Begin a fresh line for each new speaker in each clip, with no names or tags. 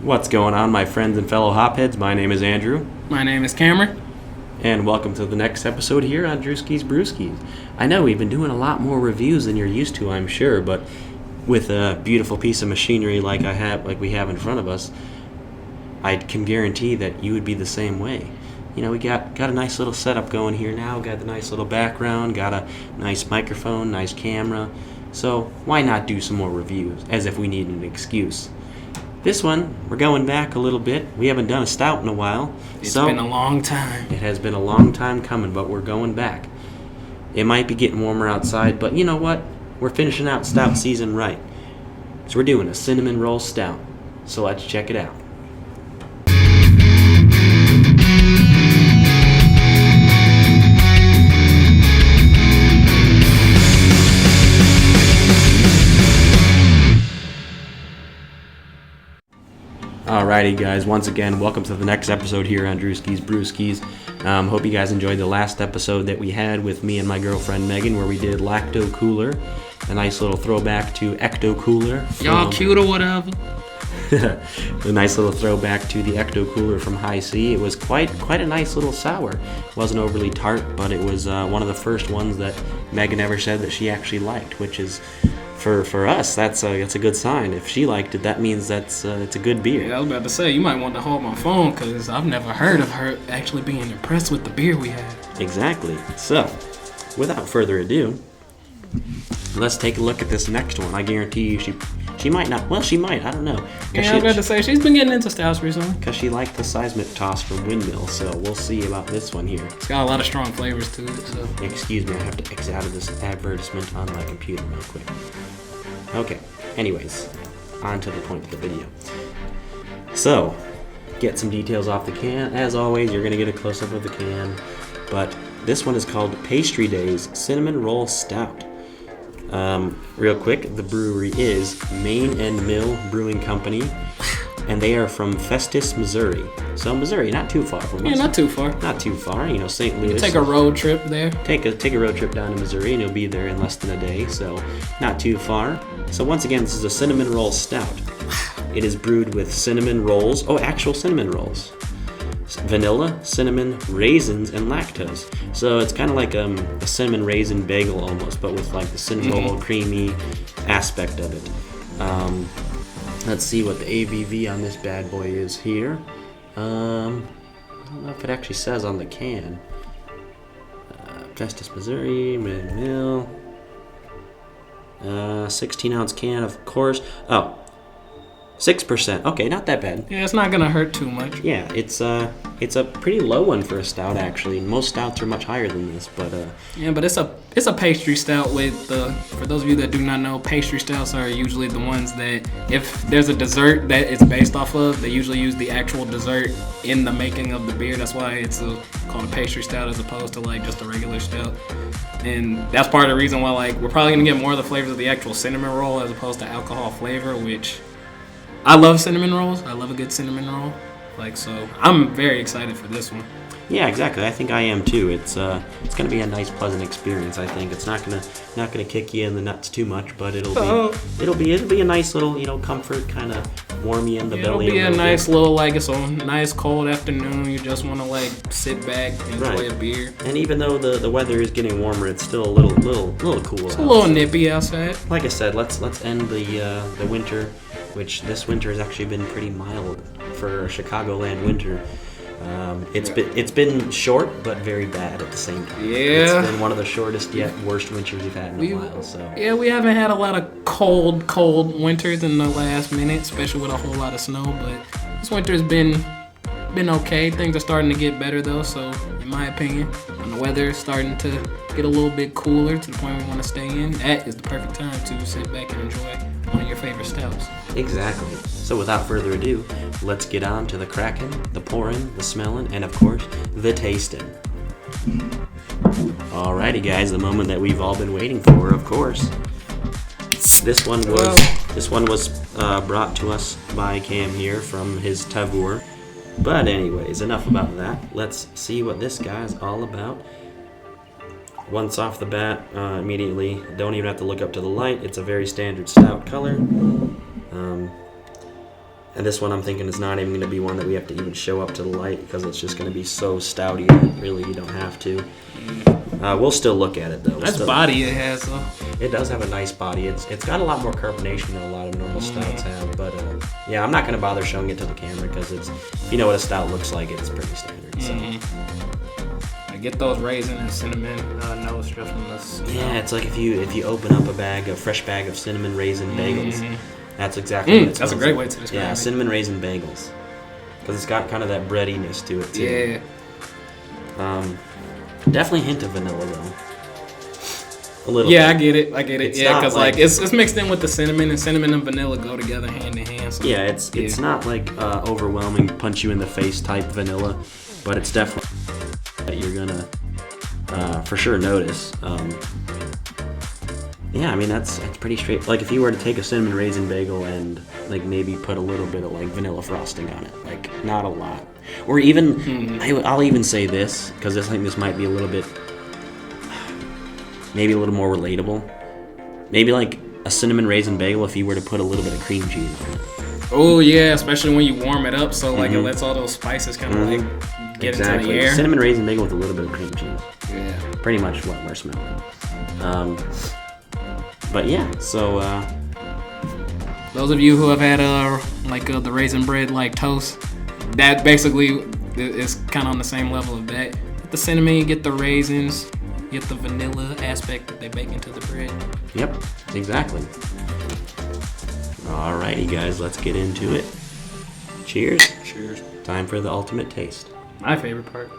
What's going on, my friends and fellow hopheads? My name is Andrew.
My name is Cameron.
And welcome to the next episode here on DrewskisBrewskis. I know we've been doing a lot more reviews than you're used to, I'm sure, but with a beautiful piece of machinery like we have in front of us, I can guarantee that you would be the same way. You know, we got a nice little setup going here now, got the nice little background, got a nice microphone, nice camera. So why not do some more reviews, as if we need an excuse? This one, we're going back a little bit. We haven't done a stout in a while.
It's been a long time.
It has been a long time coming, but we're going back. It might be getting warmer outside, but you know what? We're finishing out stout season right. So we're doing a cinnamon roll stout. So let's check it out. Alrighty, guys. Once again, welcome to the next episode here on DrewskisBrewskis. Hope you guys enjoyed the last episode that we had with me and my girlfriend Megan, where we did Lacto Cooler, a nice little throwback to Ecto Cooler.
Y'all cute or whatever.
A nice little throwback to the Ecto Cooler from High C. It was quite a nice little sour. It wasn't overly tart, but it was one of the first ones that Megan ever said that she actually liked, which is. For us, that's a good sign. If she liked it, that means it's a good beer.
Yeah, I was about to say, you might want to hold my phone because I've never heard of her actually being impressed with the beer we had.
Exactly. So, without further ado, let's take a look at this next one. I guarantee you she might not. Well, she might. I don't know.
Yeah, I was about to say, she's been getting into stouts recently.
Because she liked the seismic toss from Windmill, so we'll see about this one here.
It's got a lot of strong flavors to it. So.
Excuse me, I have to exit out of this advertisement on my computer real quick. Okay, anyways, on to the point of the video. So, get some details off the can. As always, you're going to get a close-up of the can. But this one is called Pastry Daze Cinnamon Roll Stout. Real quick, the brewery is Main and Mill Brewing Company, and they are from Festus, Missouri. So Missouri, not too far from us.
Yeah, not too far.
Not too far. You know, St. Louis.
Take a road trip there.
Take a road trip down to Missouri, and you'll be there in less than a day. So not too far. So once again, this is a cinnamon roll stout. It is brewed with cinnamon rolls. Oh, actual cinnamon rolls. Vanilla, cinnamon, raisins, and lactose. So it's kind of like a cinnamon raisin bagel almost, but with like the cinnamon roll creamy aspect of it. Let's see what the ABV on this bad boy is here. I don't know if it actually says on the can. Festus, Missouri, Mill. 16-ounce can, of course. Oh, 6%. Okay, not that bad.
Yeah, it's not gonna hurt too much.
Yeah, it's a pretty low one for a stout actually. Most stouts are much higher than this, but
yeah, but it's a pastry stout with for those of you that do not know, pastry stouts are usually the ones that if there's a dessert that it's based off of, they usually use the actual dessert in the making of the beer. That's why it's called a pastry stout as opposed to like just a regular stout. And that's part of the reason why like we're probably gonna get more of the flavors of the actual cinnamon roll as opposed to alcohol flavor, which I love cinnamon rolls. I love a good cinnamon roll. So I'm very excited for this one.
Yeah, exactly. I think I am too. It's gonna be a nice, pleasant experience. I think it's not gonna kick you in the nuts too much, but it'll be a nice little comfort kind of warm you in the belly.
It'll be a nice little it's a nice cold afternoon. You just want to sit back, enjoy a beer.
And even though the weather is getting warmer, it's still a little cool.
It's a little nippy outside.
Like I said, let's end the winter, which this winter has actually been pretty mild for a Chicagoland winter. It's been short but very bad at the same time.
Yeah,
it's been one of the shortest yet worst winters we've had in a while. So
yeah, we haven't had a lot of cold winters in the last minute, especially with a whole lot of snow. But this winter's been okay. Things are starting to get better though. So in my opinion, when the weather is starting to get a little bit cooler to the point we want to stay in, that is the perfect time to sit back and enjoy one of your favorite stouts.
Exactly. So without further ado, let's get on to the cracking, the pouring, the smelling, and of course, the tasting. Alrighty guys, the moment that we've all been waiting for, of course. This one was brought to us by Cam here from his Tavour. But anyways, enough about that. Let's see what this guy's all about. Once off the bat, immediately, don't even have to look up to the light. It's a very standard stout color. And this one I'm thinking is not even going to be one that we have to even show up to the light because it's just going to be so stouty that really you don't have to. We'll still look at it though.
Nice body it has though.
It does have a nice body. It's got a lot more carbonation than a lot of normal stouts have. But yeah, I'm not going to bother showing it to the camera because it's, if you know what a stout looks like, it's pretty standard. So.
I get those raisin and cinnamon nose just from this.
Yeah, it's like if you open up a fresh bag of cinnamon raisin bagels. That's exactly what it smells
That's a great
like.
way to describe it.
Yeah, cinnamon raisin bagels. Because it's got kind of that breadiness to it, too.
Yeah.
Definitely a hint of vanilla, though. A little bit.
I get it.
It's
yeah,
not
because like it's mixed in with the cinnamon, and cinnamon and vanilla go together hand in hand. So,
yeah, it's not like overwhelming, punch you in the face type vanilla, but it's definitely that you're gonna for sure notice. Yeah, I mean that's pretty straight. Like if you were to take a cinnamon raisin bagel and like maybe put a little bit of like vanilla frosting on it, like not a lot, or even I'll even say this because I think this might be a little bit, maybe a little more relatable. Maybe like a cinnamon raisin bagel if you were to put a little bit of cream cheese on it.
Oh yeah, especially when you warm it up, so like it lets all those spices kind of like get into the air.
Cinnamon raisin bagel with a little bit of cream cheese.
Yeah.
Pretty much what we're smelling. But yeah, so
those of you who have had the raisin bread like toast, that basically is kind of on the same level of that. Get the cinnamon, you get the raisins, you get the vanilla aspect that they bake into the bread.
Yep, exactly. Alrighty, guys, let's get into it. Cheers.
Cheers.
Time for the ultimate taste.
My favorite part.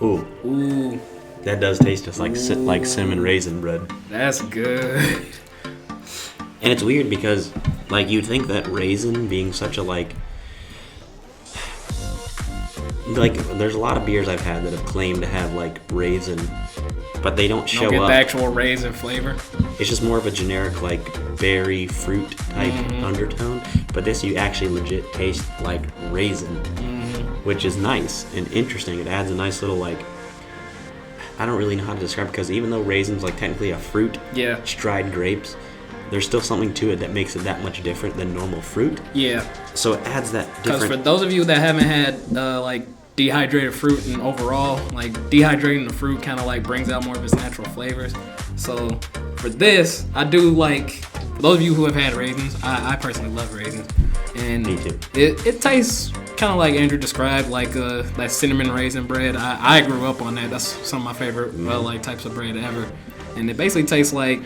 Ooh. That does taste just like cinnamon raisin bread.
That's good.
And it's weird because, like, you'd think that raisin being such a, like, there's a lot of beers I've had that have claimed to have, like, raisin, but they don't show
up. Don't get
up.
the actual raisin flavor.
It's just more of a generic, like, berry, fruit type undertone. But this, you actually legit taste like raisin, which is nice and interesting. It adds a nice little, like, I don't really know how to describe it because even though raisin's like technically a fruit, dried grapes, there's still something to it that makes it that much different than normal fruit. Yeah. So it adds that different.
Because for those of you that haven't had like dehydrated fruit and overall, like dehydrating the fruit kind of like brings out more of its natural flavors. So for this, I do like, for those of you who have had raisins, I personally love raisins. And
me too.
It tastes kind of like Andrew described, like that cinnamon raisin bread. I grew up on that. That's some of my favorite like types of bread ever. And it basically tastes like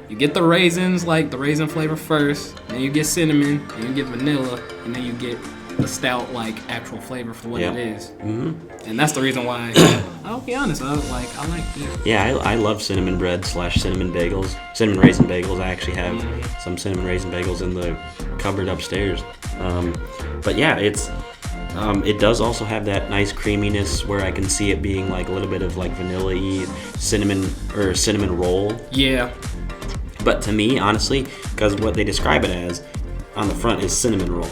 you get the raisins, like the raisin flavor first, then you get cinnamon, then you get vanilla, and then you get the stout like actual flavor for what it is. And that's the reason why I'll be honest, I like this.
Yeah, I love cinnamon bread / cinnamon bagels, cinnamon raisin bagels. I actually have some cinnamon raisin bagels in the cupboard upstairs. But yeah, it does also have that nice creaminess where I can see it being like a little bit of like vanilla-y cinnamon roll. Yeah. But to me, honestly, because what they describe it as on the front is cinnamon roll.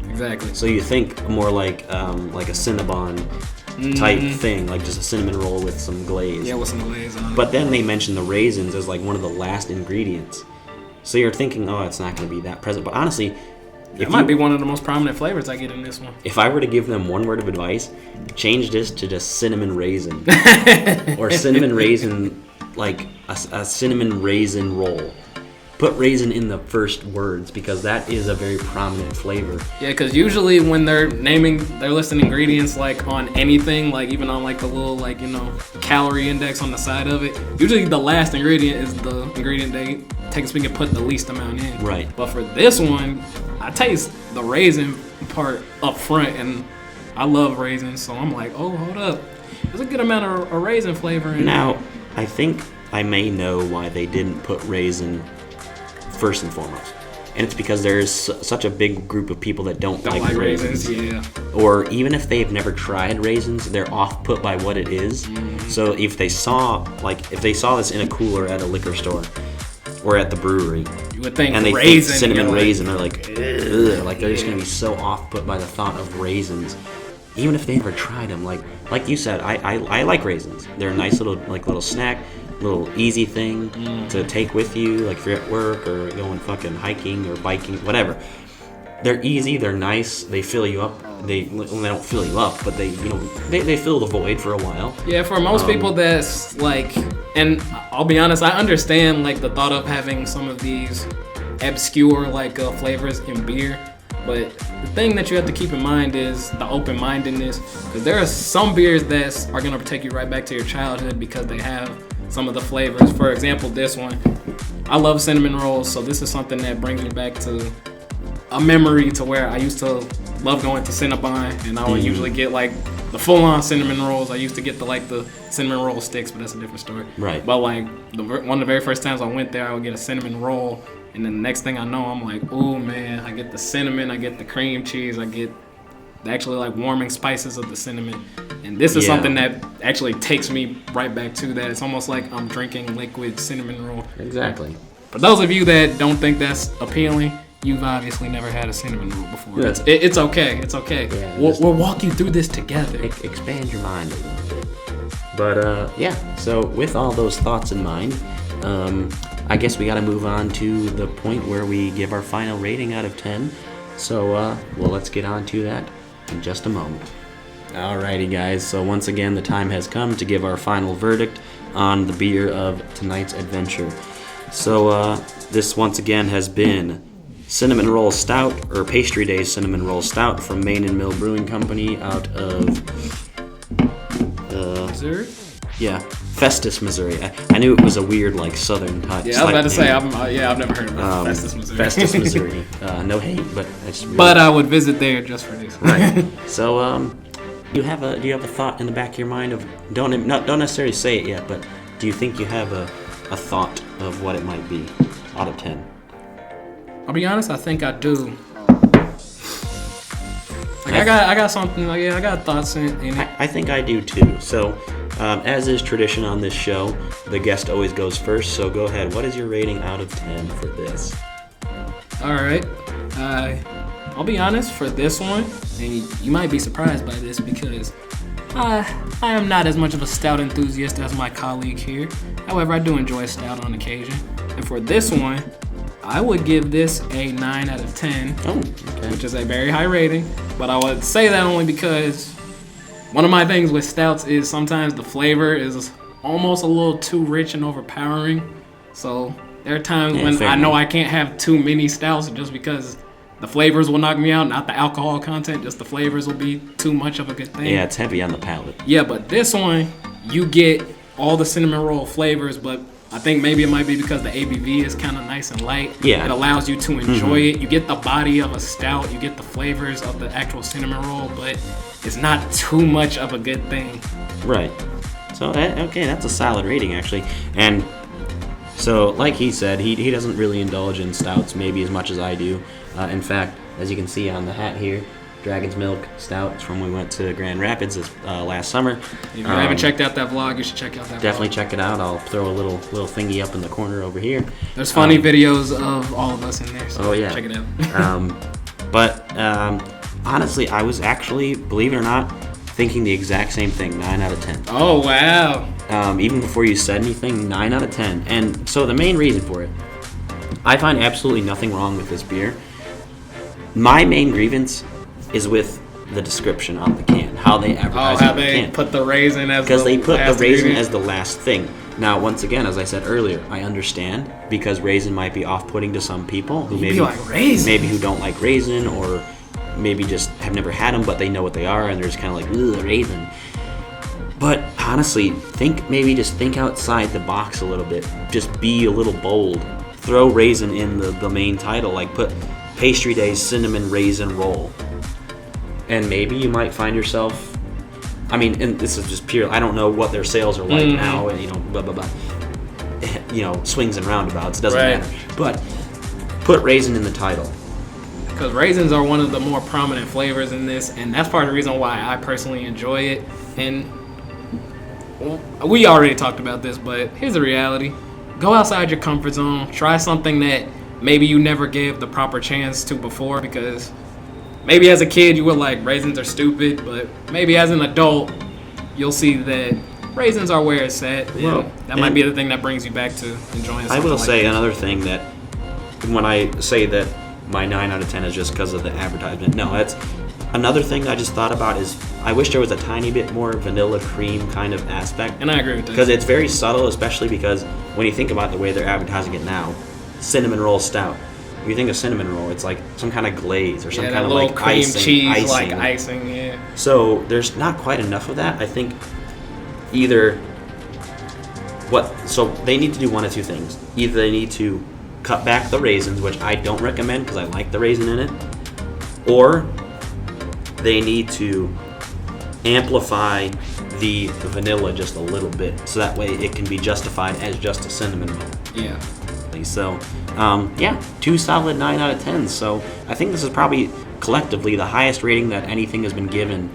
Exactly.
So you think more like a Cinnabon type thing, like just a cinnamon roll with some glaze.
Yeah, with some glaze on it.
But then they mention the raisins as like one of the last ingredients. So you're thinking, oh, it's not going to be that present. But honestly,
it might be one of the most prominent flavors I get in this one.
If I were to give them one word of advice, change this to just cinnamon raisin. Or cinnamon raisin, like a cinnamon raisin roll. Put raisin in the first words because that is a very prominent flavor.
Yeah, because usually when they're listing ingredients like on anything, like even on like the little like, you know, calorie index on the side of it, usually the last ingredient is the ingredient they take a speak and put the least amount in. Right. But for this one, I taste the raisin part up front and I love raisins, so I'm like, oh, hold up. There's a good amount of raisin flavor in
Now, I think I may know why they didn't put raisin first and foremost. And it's because there's such a big group of people that don't like raisins. Yeah. Or even if they've never tried raisins, they're off put by what it is. So if they saw this in a cooler at a liquor store or at the brewery,
you would think,
and they
raisin,
think cinnamon raisin, they're like, ugh, like they're just gonna be so off put by the thought of raisins. Even if they never tried them, like you said, I like raisins. They're a nice little snack. little easy thing to take with you, like if you're at work or going fucking hiking or biking, whatever. They're easy, they're nice, they fill you up. They don't fill you up, but they fill the void for a while.
Yeah, for most people that's like, and I'll be honest, I understand like the thought of having some of these obscure like flavors in beer, but the thing that you have to keep in mind is the open-mindedness, because there are some beers that are gonna take you right back to your childhood because they have some of the flavors. For example, this one, I love cinnamon rolls, so this is something that brings me back to a memory to where I used to love going to Cinnabon, and I would usually get like the full-on cinnamon rolls. I used to get the cinnamon roll sticks, but that's a different story.
Right.
But like one of the very first times I went there, I would get a cinnamon roll, and then the next thing I know, I'm like, oh man, I get the cinnamon, I get the cream cheese, I get the actually like warming spices of the cinnamon, and this is something that actually takes me right back to that. It's almost like I'm drinking liquid cinnamon roll.
Exactly.
For those of you that don't think that's appealing, you've obviously never had a cinnamon roll before.
Yeah.
It's okay. It's okay.
Yeah,
we'll walk you through this together.
Expand your mind a little bit. But yeah, so with all those thoughts in mind, I guess we got to move on to the point where we give our final rating out of 10. So, well, let's get on to that in just a moment. Alrighty, guys. So once again, the time has come to give our final verdict on the beer of tonight's adventure. So this once again has been Cinnamon Roll Stout, or Pastry Daze Cinnamon Roll Stout from Main and Mill Brewing Company out of
Missouri?
Yeah, Festus, Missouri. I knew it was a weird, like, southern type.
Yeah, I was about to say, I've never heard of Festus, Missouri.
Festus, Missouri. No hate, but it's really...
But I would visit there just for this.
Right. So, do you have a thought in the back of your mind of don't necessarily say it yet, but do you think you have a thought of what it might be out of 10?
I'll be honest, I think I do. Like I got something. Like, yeah, I got thoughts in it.
I think I do too. So, as is tradition on this show, the guest always goes first. So go ahead. What is your rating out of 10 for this?
All right. I'll be honest, for this one, and you might be surprised by this because I am not as much of a stout enthusiast as my colleague here. However, I do enjoy stout on occasion. And for this one, I would give this a 9 out of 10, which is a very high rating. But I would say that only because one of my things with stouts is sometimes the flavor is almost a little too rich and overpowering. So there are times when I know I can't have too many stouts just because the flavors will knock me out, not the alcohol content, just the flavors will be too much of a good thing.
Yeah, it's heavy on the palate.
Yeah, but this one, you get all the cinnamon roll flavors, but I think maybe it might be because the ABV is kind of nice and light.
Yeah.
It allows you to enjoy it. You get the body of a stout. You get the flavors of the actual cinnamon roll, but it's not too much of a good thing.
Right. So, okay, that's a solid rating, actually. And so, like he said, he doesn't really indulge in stouts maybe as much as I do. In fact, as you can see on the hat here, Dragon's Milk Stout. It's from when we went to Grand Rapids last summer.
If you haven't checked out that vlog, you should check out that
Definitely
vlog.
Check it out. I'll throw a little thingy up in the corner over here.
There's funny videos of all of us in there, so check it out.
But honestly, I was actually, believe it or not, thinking the exact same thing, 9 out of 10.
Oh, wow.
Even before you said anything, 9 out of 10. And so the main reason for it, I find absolutely nothing wrong with this beer. My main grievance is with the description on the can, how they advertise
how
on the
they
can.
put the raisin as
because they put the raisin
ingredient.
as the last thing. Now, once again, as I said earlier, I understand because raisin might be off-putting to some people who maybe who don't like raisin, or maybe just have never had them, but they know what they are and they're just kind of like, ugh, raisin. But honestly, just think outside the box a little bit. Just be a little bold. Throw raisin in the main title, like put Pastry Daze Cinnamon Raisin Roll. And maybe you might find yourself, I mean, and this is just pure, I don't know what their sales are like now, and blah, blah, blah. Swings and roundabouts, doesn't matter. But put raisin in the title.
Because raisins are one of the more prominent flavors in this, and that's part of the reason why I personally enjoy it. And we already talked about this, but here's the reality. Go outside your comfort zone. Try something that maybe you never gave the proper chance to before, because maybe as a kid you were like, raisins are stupid, but maybe as an adult you'll see that raisins are where it's at. Yeah,
Well,
that might be the thing that brings you back to enjoying something
I will
like
say
that.
another thing that when I say that my 9 out of 10 is just because of the advertisement, no, that's another thing I just thought about is I wish there was a tiny bit more vanilla cream kind of aspect.
And I agree with that.
Because it's very subtle, especially because when you think about the way they're advertising it now, cinnamon roll stout. When you think of cinnamon roll, it's like some kind of glaze or some
yeah,
kind
that
of
little
like
cream
icing.
cheese like icing, yeah.
So there's not quite enough of that. I think so they need to do one of two things. Either they need to cut back the raisins, which I don't recommend because I like the raisin in it, or they need to amplify the vanilla just a little bit so that way it can be justified as just a cinnamon roll.
Yeah.
So, yeah, 2 solid 9 out of 10. So I think this is probably collectively the highest rating that anything has been given.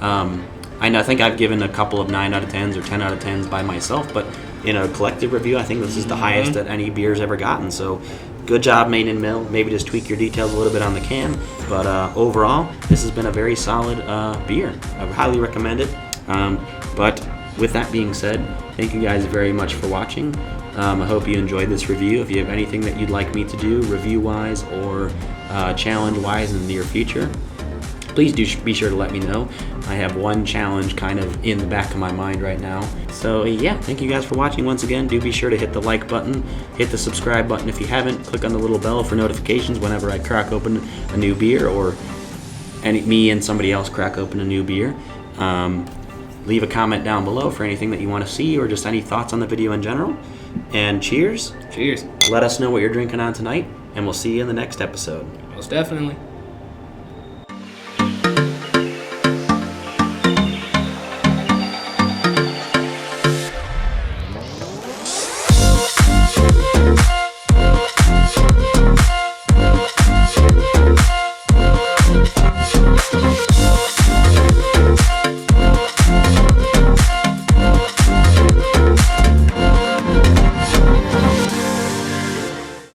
I think I've given a couple of 9 out of 10s or 10 out of 10s by myself, but in a collective review, I think this is the highest that any beer's ever gotten. So good job, Main and Mill. Maybe just tweak your details a little bit on the can, but overall, this has been a very solid beer. I would highly recommend it. But with that being said, thank you guys very much for watching. I hope you enjoyed this review. If you have anything that you'd like me to do review-wise or challenge-wise in the near future, please do be sure to let me know. I have one challenge kind of in the back of my mind right now. So yeah, thank you guys for watching once again. Do be sure to hit the like button, hit the subscribe button if you haven't, click on the little bell for notifications whenever I crack open a new beer or me and somebody else crack open a new beer. Leave a comment down below for anything that you want to see or just any thoughts on the video in general. And cheers.
Cheers.
Let us know what you're drinking on tonight, and we'll see you in the next episode.
Most definitely.